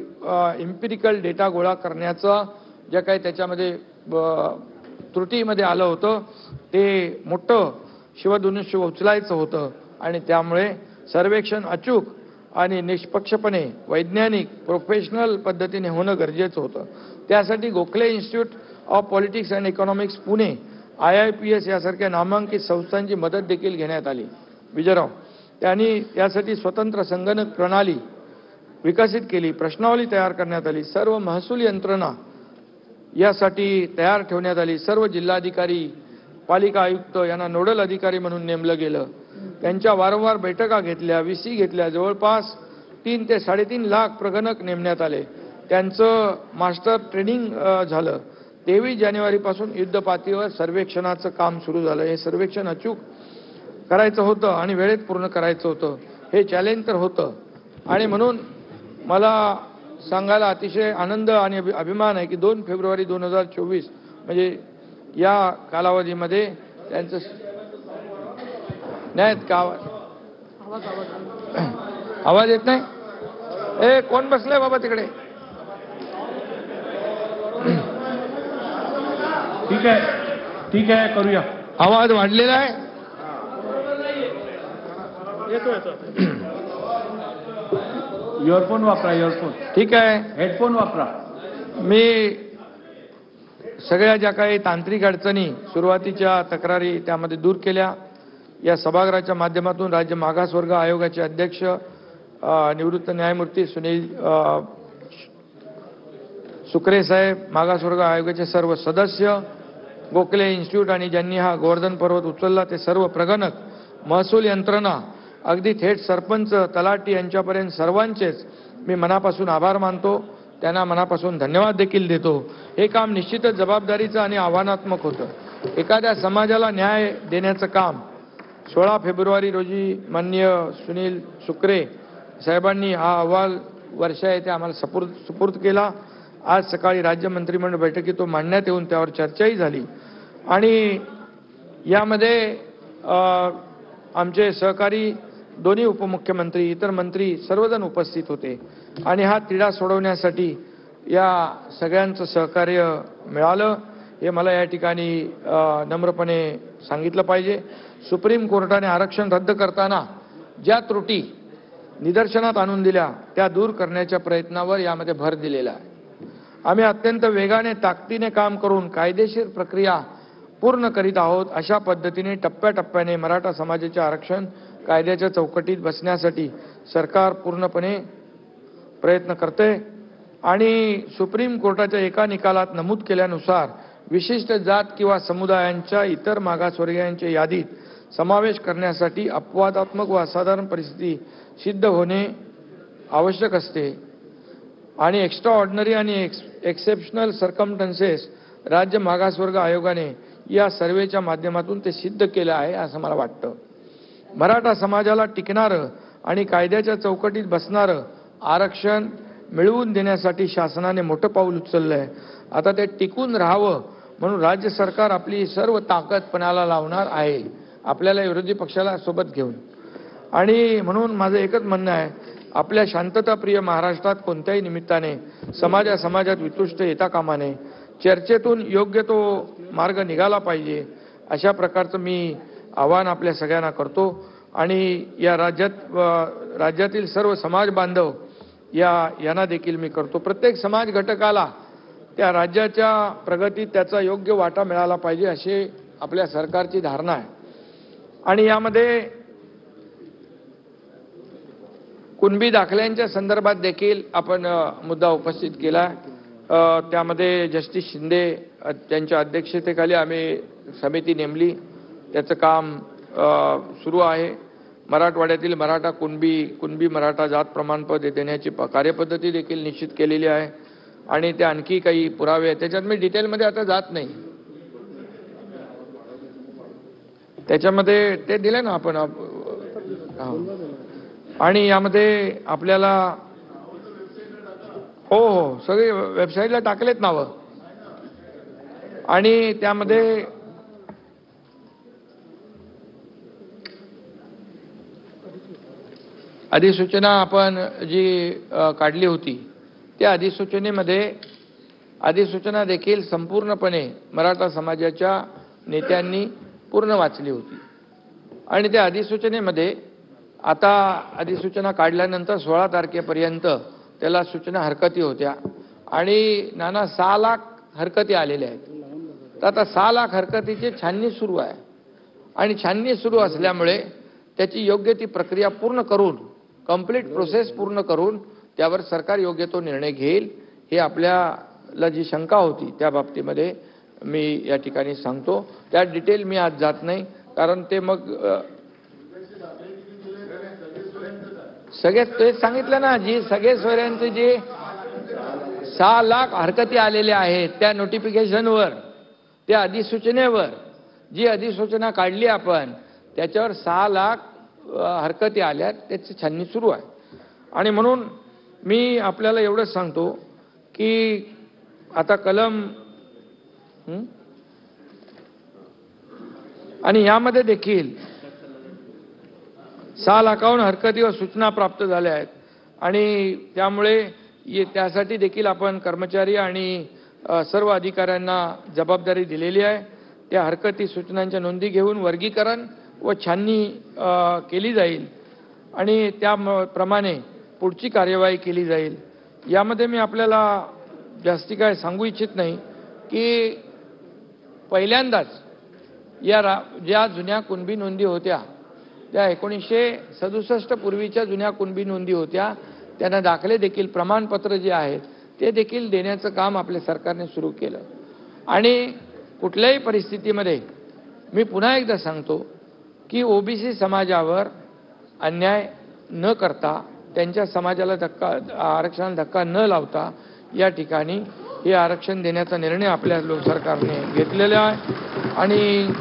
इम्पिरिकल डेटा गोळा करण्याचं जे काही त्याच्यामध्ये त्रुटीमध्ये आलं होतं ते मोठं शिवधनुष्य उचलायचं होतं आणि त्यामुळे सर्वेक्षण अचूक आणि निष्पक्षपणे वैज्ञानिक प्रोफेशनल पद्धतीने होणं गरजेचं होतं. त्यासाठी Gokhale institute of politics and economics Pune, IIPS यासारख्या नामांकित संस्थांची मदत देखील घेण्यात आली. विजयराव त्यांनी त्यासाठी स्वतंत्र संगणक प्रणाली विकसित केली, प्रश्नावली तयार करण्यात आली, सर्व महसूल यंत्रणा यासाठी तयार ठेवण्यात आली. सर्व जिल्हाधिकारी, पालिका आयुक्त यांना नोडल अधिकारी म्हणून नेमलं गेलं. त्यांच्या वारंवार बैठका घेतल्या, VC घेतल्या. जवळपास 3 ते 3.5 लाख प्रगणक नेमण्यात आले. त्यांचं मास्टर ट्रेनिंग झालं. 23 जानेवारीपासून युद्धपातळीवर सर्वेक्षणाचं काम सुरू झालं. हे सर्वेक्षण अचूक करायचं होतं आणि वेळेत पूर्ण करायचं होतं. हे चॅलेंज तर होतं आणि म्हणून मला सांगायला अतिशय आनंद आणि अभिमान आहे की 2 फेब्रुवारी 2024 म्हणजे या कालावधीमध्ये त्यांचं नाही का आवाज येत नाही. ए कोण बसलंय बाबा तिकडे. ठीक आहे करूया. आवाज वाढलेला आहे. इयरफोन वापरा. इयरफोन ठीक आहे. हेडफोन वापरा. मी सगळ्या ज्या काही तांत्रिक अडचणी सुरुवातीच्या तक्रारी त्यामध्ये दूर केल्या. या सभागृहाच्या माध्यमातून राज्य मागासवर्ग आयोगाचे अध्यक्ष निवृत्त न्यायमूर्ती सुनील सुकरे साहेब, मागासवर्ग आयोगाचे सर्व सदस्य, गोखले इन्स्टिट्यूट आणि ज्यांनी हा गोवर्धन पर्वत उचलला ते सर्व प्रगणक, महसूल यंत्रणा, अगदी थेट सरपंच, तलाठी यांच्यापर्यंत सर्वांचेच मी मनापासून आभार मानतो. त्यांना मनापासून धन्यवाद देखील देतो. हे काम निश्चितच जबाबदारीचं आणि आव्हानात्मक होतं. एखाद्या समाजाला न्याय देण्याचं काम 16 फेब्रुवारी रोजी माननीय सुनील सुकरे साहेबांनी हा अहवाल वर्षा येथे आम्हाला सुपूर्द केला. आज सकाळी राज्य मंत्रिमंडळ बैठकीत तो मांडण्यात येऊन त्यावर चर्चाही झाली आणि यामध्ये आमचे सहकारी दोन्ही उपमुख्यमंत्री, इतर मंत्री सर्वजण उपस्थित होते आणि हा तिढा सोडवण्यासाठी या सगळ्यांचं सहकार्य मिळालं हे मला या ठिकाणी नम्रपणे सांगितलं पाहिजे. सुप्रीम कोर्टाने आरक्षण रद्द करताना ज्या त्रुटी निदर्शनात आणून दिल्या त्या दूर करण्याच्या प्रयत्नावर यामध्ये भर दिलेला आहे. आम्ही अत्यंत वेगाने ताकदीने काम करून कायदेशीर प्रक्रिया पूर्ण करीत आहोत. अशा पद्धतीने टप्प्याटप्प्याने मराठा समाजाचे आरक्षण कायद्याच्या चौकटीत बसण्यासाठी सरकार पूर्णपणे प्रयत्न करते आणि सुप्रीम कोर्टाच्या एका निकालात नमूद केल्यानुसार विशिष्ट जात किंवा समुदायांच्या इतर मागासवर्गीयांच्या यादीत समावेश करण्यासाठी अपवादात्मक व असाधारण परिस्थिती सिद्ध होणे आवश्यक असते आणि एक्स्ट्रा ऑर्डिनरी आणि एक्सेप्शनल सर्कमस्टन्सेस राज्य मागासवर्ग आयोगाने या सर्वेच्या माध्यमातून ते सिद्ध केलं आहे असं मला वाटतं. मराठा समाजाला टिकणारं आणि कायद्याच्या चौकटीत बसणारं आरक्षण मिळवून देण्यासाठी शासनाने मोठं पाऊल उचललं आहे. आता ते टिकून राहावं म्हणून राज्य सरकार आपली सर्व ताकद पणाला लावणार आहे, आपल्याला विरोधी पक्षाला सोबत घेऊन. आणि म्हणून माझं एकच म्हणणं आहे, आपल्या शांतताप्रिय महाराष्ट्रात कोणत्याही निमित्ताने समाजात वितुष्ट येता कामा नये. चर्चेतून योग्य तो मार्ग निघाला पाहिजे अशा प्रकारचं मी आवाहन आपल्या सगळ्यांना करतो आणि या राज्यातील सर्व समाज बांधव यांना देखील मी करतो. प्रत्येक समाज घटकाला त्या राज्याच्या प्रगतीत त्याचा योग्य वाटा मिळाला पाहिजे अशी आपल्या सरकारची धारणा आहे. आणि यामध्ये कुणबी दाखल्यांच्या संदर्भात देखील आपण मुद्दा उपस्थित केला. त्यामध्ये जस्टिस शिंदे त्यांच्या अध्यक्षतेखाली आम्ही समिती नेमली, त्याचं काम सुरू आहे. मराठवाड्यातील मराठा कुणबी मराठा जात प्रमाणपत्र देण्याची कार्यपद्धती देखील निश्चित केलेली आहे आणि ते आणखी काही पुरावे आहेत. त्याच्यात मी डिटेलमध्ये आता जात नाही. त्याच्यामध्ये ते दिले ना आपण. आणि यामध्ये आपल्याला हो सगळे वेबसाईटला टाकलेत नावं आणि त्यामध्ये अधिसूचना आपण जी काढली होती त्या अधिसूचना देखील संपूर्णपणे मराठा समाजाच्या नेत्यांनी पूर्ण वाचली होती आणि त्या अधिसूचनेमध्ये आता अधिसूचना काढल्यानंतर 16 तारखेपर्यंत त्याला सूचना हरकती होत्या आणि नाना 6 लाख हरकती आलेल्या आहेत. तर आता 6 लाख हरकतीची छाननी सुरू आहे आणि छाननी सुरू असल्यामुळे त्याची योग्य ती प्रक्रिया पूर्ण करून कंप्लीट प्रोसेस पूर्ण करून त्यावर सरकार योग्य तो निर्णय घेईल. हे आपल्याला जी शंका होती त्या बाबतीमध्ये मी या ठिकाणी सांगतो. त्या डिटेल मी आज जात नाही कारण ते मग सगळे तेच सांगितलं ना, जी सगळे सोयऱ्यांचे जे 6 लाख हरकती आलेल्या आहेत त्या नोटिफिकेशनवर, त्या अधिसूचनेवर जी अधिसूचना काढली आपण त्याच्यावर 6 लाख हरकती आल्या, त्याची छाननी सुरू आहे. आणि म्हणून मी आपल्याला एवढंच सांगतो की आता कलम आणि यामध्ये देखील 6 लाखाहून हरकती व सूचना प्राप्त झाल्या आहेत आणि त्यामुळे त्यासाठी देखील आपण कर्मचारी आणि सर्व अधिकाऱ्यांना जबाबदारी दिलेली आहे. त्या हरकती सूचनांच्या नोंदी घेऊन वर्गीकरण व छाननी केली जाईल आणि त्याप्रमाणे पुढची कार्यवाही केली जाईल. यामध्ये मी आपल्याला जास्ती काय सांगू इच्छित नाही की पहिल्यांदाच ज्या जुन्या कुणबी नोंदी होत्या त्या 1967 पूर्वीच्या जुन्या कुणबी नोंदी होत्या, त्यांना दाखले देखील प्रमाणपत्र जे आहेत ते देखील देण्याचं काम आपल्या सरकारने सुरू केलं. आणि कुठल्याही परिस्थितीमध्ये मी पुन्हा एकदा सांगतो की ओबीसी समाजावर अन्याय न करता, त्यांच्या समाजाला आरक्षणाला धक्का न लावता या ठिकाणी हे आरक्षण देण्याचा निर्णय आपल्या सरकारने घेतलेला आहे. आणि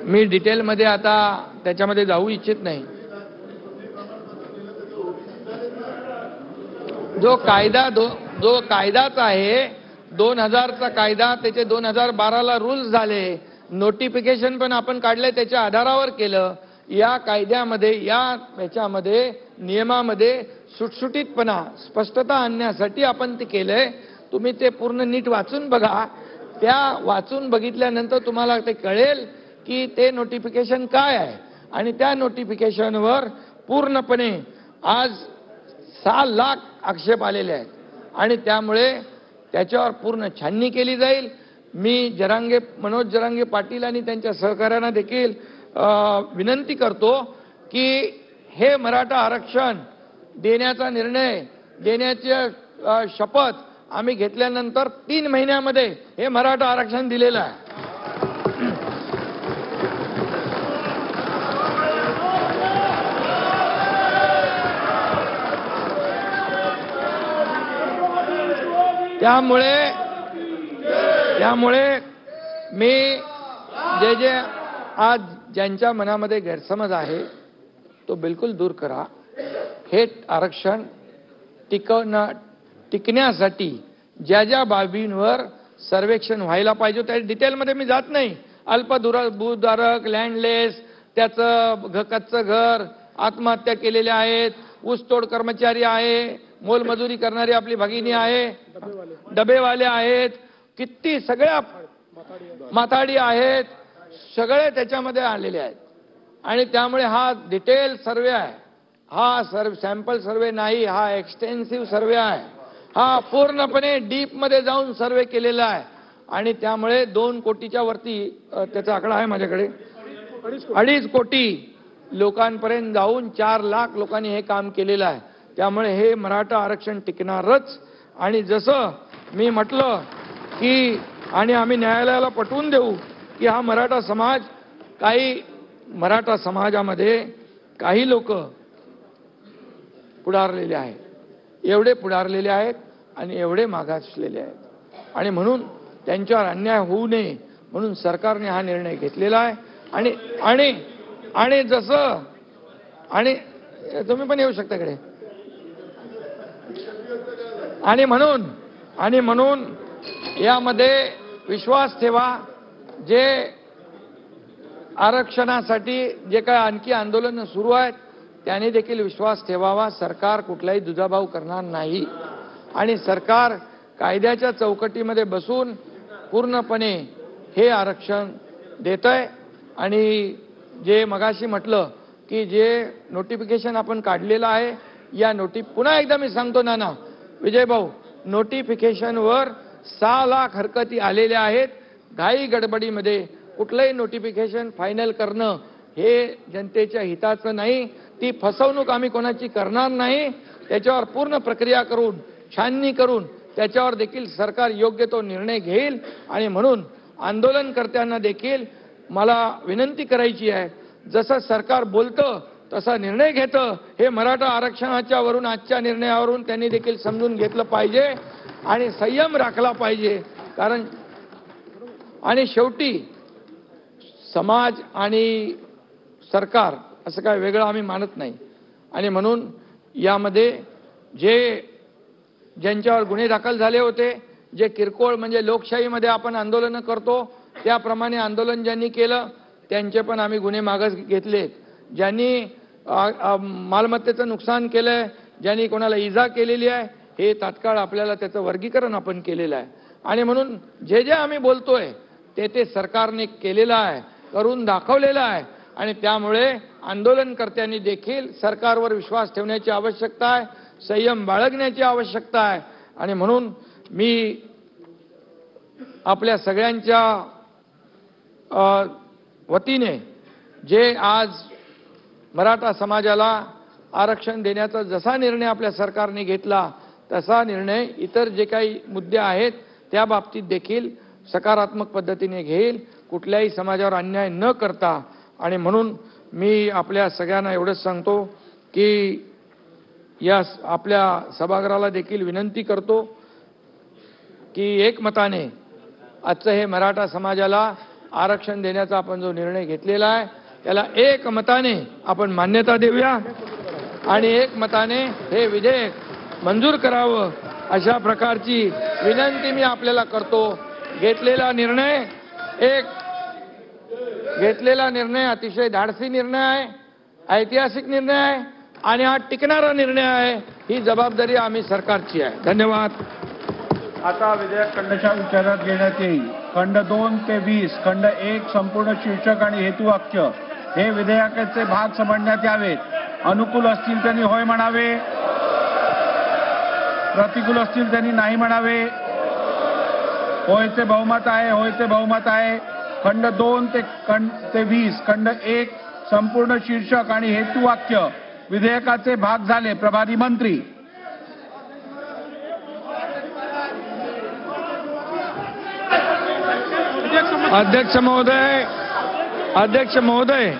मी डिटेलमध्ये आता त्याच्यामध्ये जाऊ इच्छित नाही. जो कायदाच आहे 2000चा कायदा, त्याचे 2012ला रूल्स झाले. नोटिफिकेशन पण आपण काढलंय त्याच्या आधारावर केलं. या कायद्यामध्ये याच्यामध्ये नियमामध्ये सुटसुटीतपणा स्पष्टता आणण्यासाठी आपण ते केलंय. तुम्ही ते पूर्ण नीट वाचून बघा. त्या वाचून बघितल्यानंतर तुम्हाला ते कळेल की ते नोटिफिकेशन काय आहे. आणि त्या नोटिफिकेशनवर पूर्णपणे आज 6 लाख आक्षेप आलेले आहेत आणि त्यामुळे त्याच्यावर पूर्ण छाननी केली जाईल. मी मनोज जरांगे पाटील आणि त्यांच्या सहकाऱ्यांना देखील विनंती करतो की हे मराठा आरक्षण देण्याचा निर्णय देण्याची शपथ आम्ही घेतल्यानंतर 3 महिन्यामध्ये हे मराठा आरक्षण दिलेलं आहे. त्यामुळे मी जे आज ज्यांच्या मनामध्ये गैरसमज आहे तो बिलकुल दूर करा. हे आरक्षण टिकण्यासाठी ज्या बाबींवर सर्वेक्षण व्हायला पाहिजे त्या डिटेलमध्ये मी जात नाही. भूधारक, लँडलेस, त्याचं कच्चं घर, आत्महत्या केलेले आहेत, ऊसतोड कर्मचारी आहे, मोलमजुरी करणारी आपली भगिनी आहे, डबेवाले आहेत, किती सगळ्या माथाडी आहेत, सगळे त्याच्यामध्ये आलेले आहेत. आणि त्यामुळे हा डिटेल सर्वे आहे. हा सॅम्पल सर्वे नाही, हा एक्सटेन्सिव्ह सर्वे आहे. हा पूर्णपणे डीप मध्ये जाऊन सर्वे केलेला आहे. आणि त्यामुळे 2 कोटीच्या वरती त्याचा आकडा आहे माझ्याकडे, 2.5 कोटी लोकांपर्यंत जाऊन 4 लाख लोकांनी हे काम केलेलं आहे. त्यामुळे हे मराठा आरक्षण टिकणारच. आणि जसं मी म्हटलं की आणि आम्ही न्यायालयाला पटवून देऊ की हा मराठा समाजामध्ये काही लोक पुढारलेले आहेत, एवढे पुढारलेले आहेत आणि एवढे मागासलेले आहेत. आणि म्हणून त्यांच्यावर अन्याय होऊ नये म्हणून सरकारने हा निर्णय घेतलेला आहे. आणि जसं आणि तुम्ही पण येऊ शकता इकडे. आणि म्हणून यामध्ये विश्वास ठेवा. जे आरक्षणासाठी जे काय आणखी आंदोलन सुरू आहेत त्याने देखील विश्वास ठेवावा. सरकार कुठलाही दुजाभाव करणार नाही आणि सरकार कायद्याच्या चौकटीमध्ये बसून पूर्णपणे हे आरक्षण देतंय. आणि जे मगाशी म्हटलं की जे नोटिफिकेशन आपण काढलेलं आहे या पुन्हा एकदा मी सांगतो नाना विजय भाऊ, नोटिफिकेशनवर 6 लाख हरकती आलेल्या आहेत. घाई गडबडीमध्ये कुठलंही नोटिफिकेशन फायनल करणं हे जनतेच्या हिताचं नाही. ती फसवणूक आम्ही कोणाची करणार नाही. त्याच्यावर पूर्ण प्रक्रिया करून छाननी करून त्याच्यावर देखील सरकार योग्य तो निर्णय घेईल. आणि म्हणून आंदोलनकर्त्यांना देखील मला विनंती करायची आहे, जसं सरकार बोलतं तसा निर्णय घेतं हे मराठा आरक्षणाच्या वरून आजच्या निर्णयावरून त्यांनी देखील समजून घेतलं पाहिजे आणि संयम राखला पाहिजे. कारण आणि शेवटी समाज आणि सरकार असं काय वेगळं आम्ही मानत नाही. आणि म्हणून यामध्ये ज्यांच्यावर गुन्हे दाखल झाले होते, जे किरकोळ म्हणजे लोकशाहीमध्ये आपण आंदोलनं करतो त्याप्रमाणे आंदोलन ज्यांनी केलं त्यांचे पण आम्ही गुन्हे मागास घेतले. ज्यांनी मालमत्तेचं नुकसान केलंय, ज्यांनी कोणाला इजा केलेली आहे, हे तात्काळ आपल्याला त्याचं वर्गीकरण आपण केलेलं आहे. आणि म्हणून जे आम्ही बोलतोय ते सरकारने केलेलं आहे, करून दाखवलेलं आहे. आणि त्यामुळे आंदोलनकर्त्यांनी देखील सरकारवर विश्वास ठेवण्याची आवश्यकता आहे, संयम बाळगण्याची आवश्यकता आहे. आणि म्हणून मी आपल्या सगळ्यांच्या वतीने जे आज मराठा समाजाला आरक्षण देण्याचा जसा निर्णय आपल्या सरकारने घेतला तसा निर्णय इतर जे काही मुद्दे आहेत त्या बाबतीत देखील सकारात्मक पद्धतीने घेईल, कुठल्याही समाजावर अन्याय न करता. आणि म्हणून मी आपल्या सगळ्यांना एवढंच सांगतो की या आपल्या सभागृहाला देखील विनंती करतो की एकमताने आजचं हे मराठा समाजाला आरक्षण देण्याचा आपण जो निर्णय घेतलेला आहे त्याला एकमताने आपण मान्यता देऊया आणि एकमताने हे विधेयक मंजूर करावं अशा प्रकारची विनंती मी आपल्याला करतो. घेतलेला निर्णय एक घेतलेला निर्णय अतिशय धाडसी निर्णय आहे, ऐतिहासिक निर्णय आहे आणि हा टिकणारा निर्णय आहे. ही जबाबदारी आम्ही सरकारची आहे. धन्यवाद. आता विधेयक खंडशः विचारात घेण्यात येईल. खंड 2 ते 20, खंड 1 संपूर्ण शीर्षक आणि हेतुवाक्य हे विधेयकाचे भाग समजण्यात यावेत. अनुकूल असतील त्यांनी होय म्हणावे, प्रतिकूल असतील त्यांनी नाही म्हणावे. होयचे बहुमत आहे, होयचे बहुमत आहे. खंड 2 ते 20, खंड 1 संपूर्ण शीर्षक आणि हेतुवाक्य विधेयकाचे भाग झाले. प्रभारी मंत्री. अध्यक्ष महोदय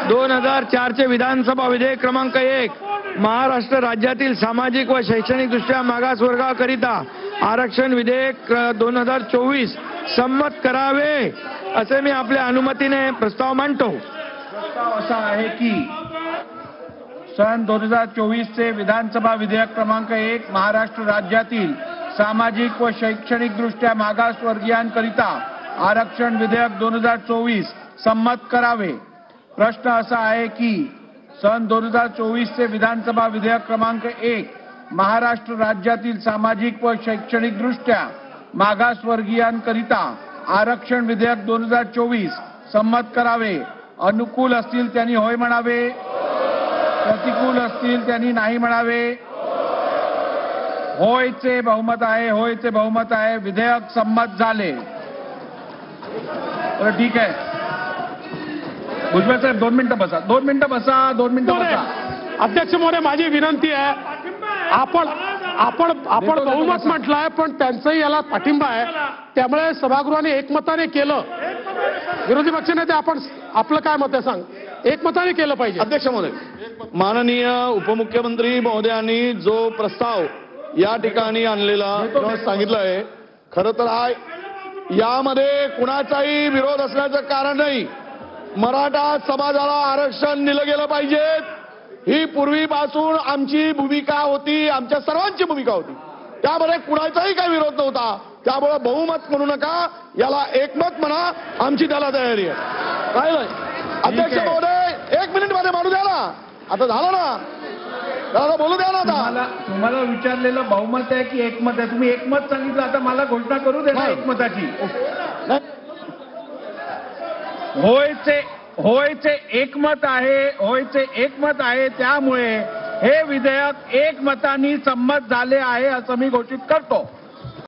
2004 चे विधानसभा विधेयक क्रमांक 1 महाराष्ट्र राज्यातील सामाजिक व शैक्षणिक दृष्ट्या मागास वर्गाकरिता आरक्षण विधेयक 2024 संमत करावे असे मी आपल्या अनुमतीने प्रस्ताव मांडतो. प्रस्ताव असा आहे की सन 2024 चे विधानसभा विधेयक क्रमांक 1 महाराष्ट्र राज्यातील सामाजिक व शैक्षणिक दृष्ट्या मागासवर्गीयांकरिता आरक्षण विधेयक 2024 संमत करावे. प्रश्न असा आहे की सन 2024 चे विधानसभा विधेयक क्रमांक 1 महाराष्ट्र राज्यातील सामाजिक व शैक्षणिक दृष्ट्या मागासवर्गीयांकरिता आरक्षण विधेयक 2024 संमत करावे. अनुकूल असतील त्यांनी होय म्हणावे, प्रतिकूल असतील त्यांनी नाही म्हणावे. होयचे बहुमत आहे, होयचे बहुमत आहे. विधेयक संमत झाले. बरं ठीक आहे. भुजबळ साहेब 2 मिनिटं बसा, 2 मिनिटं बसा, 2 मिनिटं बसा. अध्यक्ष महोदय माझी विनंती आहे, आपण बहुमत म्हटलंय पण त्यांचंही याला पाठिंबा आहे, त्यामुळे सभागृहाने एकमताने केलं. विरोधी पक्षनेते आपण आपलं काय मत आहे सांग. एकमताने केलं पाहिजे. अध्यक्ष महोदय, माननीय उपमुख्यमंत्री महोदयांनी जो प्रस्ताव या ठिकाणी आणलेला किंवा सांगितलं आहे, खरं तर हा यामध्ये कुणाचाही विरोध असण्याचं कारण नाही. मराठा समाजाला आरक्षण दिलं गेलं पाहिजे ही पूर्वीपासून आमची भूमिका होती, आमच्या सर्वांची भूमिका होती. त्यामध्ये कुणाचाही काही विरोध नव्हता. त्यामुळे बहुमत म्हणू नका, याला एकमत म्हणा. आमची त्याला तयारी आहे. काय नाही अध्यक्ष महोदय, 1 मिनिट मध्ये मानू द्या ना. आता झालं ना, त्याला बोलू द्या ना. आता तुम्हाला विचारलेलं बहुमत आहे की एकमत आहे, तुम्ही एकमत सांगितलं. आता मला घोषणा करू दे ना एकमताची. होयचे एकमत आहे, होयचे एकमत आहे. त्यामुळे हे विधेयक एकमताने संमत झाले आहे असं मी घोषित करतो.